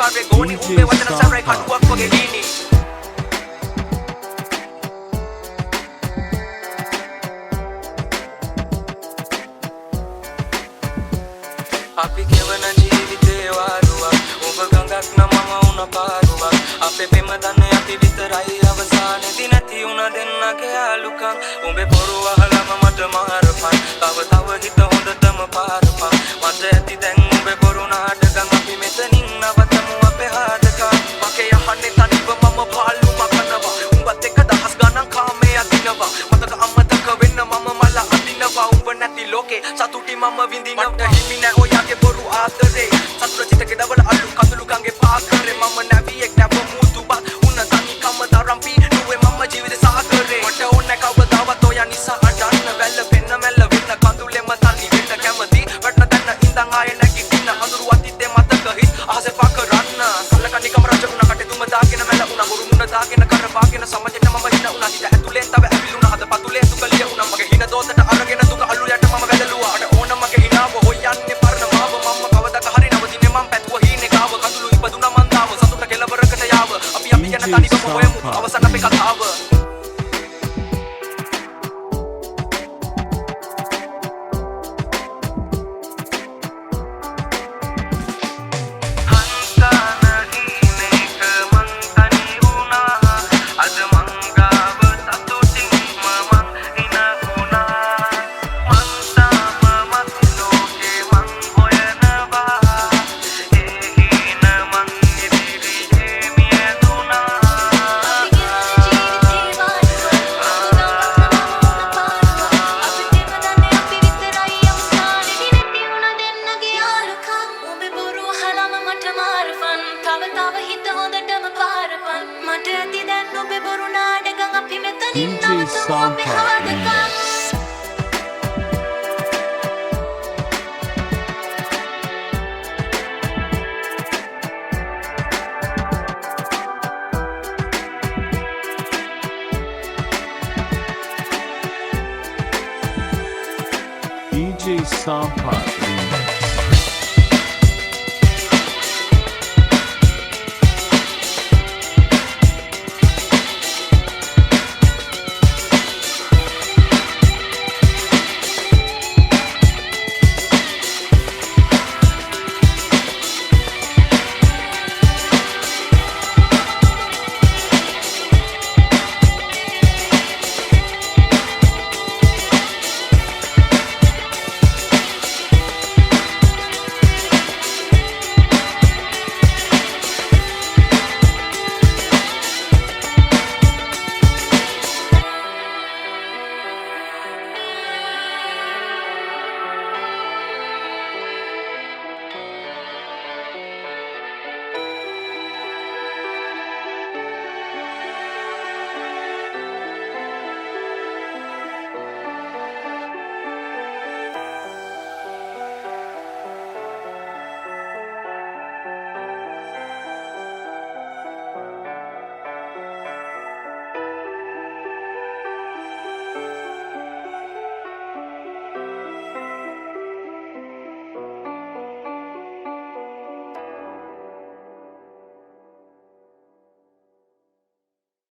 පාරේ ගෝනි උඹේ වචන සැරේ කඩුවක් වගේ ගිනි අපි කෙවන ජීවිතේ වාරුවක් ඔබ ගඟක් නම් මම උන පාරුවක් අපේ පෙම දන්නේ අපි විතරයි අවසානයේදී නැති උන දෙන්නගේ යාළුකම් උඹේ බොරු අහලම මට මාරපන් තව හිත හොඳටම පාරපන් මට ඇති දැන් උඹේ බොරු නාටකම් අපි මෙතනින් නවතමු අපේ හාදකම් මගේ යහන්නේ තනිව මම පාළු මකනවා උඹත් එක්ක දහස් ගණන් කාමයේ අදිනවා මතක අමතක වෙන්න මම මල අදිනවා උඹ නැති ලෝකේ සතුටි මම විඳිනවා මට හිමි නෑ ඔයාගේ බොරු ආදරේ සතුටචිතකේ දවල අලු කඳුළු ගංගේ පාකරේ මම නැවියෙක් නැව මුතුබා උන තනි කම තරම් පීඩුවේ මම ජීවිතේ සාකරේ මට ඕනේ කවදාවත් ඔයා නිසා අඬන්න වැල්ල වෙන්න මැල්ල වෙන්න කඳුලෙම තනි වෙන්න කැමති වටන තැන ඉඳන් ආයේ නැගිටින්න අඳුරු අතීතේ මතක හිස් අහසේ පාකරන්න කල්ලකණි කම රජ උන කටේ තුම දාගෙන මැල උන හුරු මුණ දාගෙන කරපාගෙන සමජෙට මම හින උනා හිත ඇතුලෙන් තව ඇවිලුණා හද පතුලේ දුකලිය උනා මගේ හින දෝතට අරගෙන දුක අලු යට මම වැදලුවා අර ඕන මගේ හිනාව හොයන්නේ පරණ මාව මම කවදක හරි නවතින්නේ මම පැතුව හීනේ ගාව කඳුළු ඉපදුනා මන් තාව සතුට කෙලවරකට යාව අපි ගැන තනිවම හොයමු අවසන් අපේ කතාව DJ Sampha Remix. DJ Sampha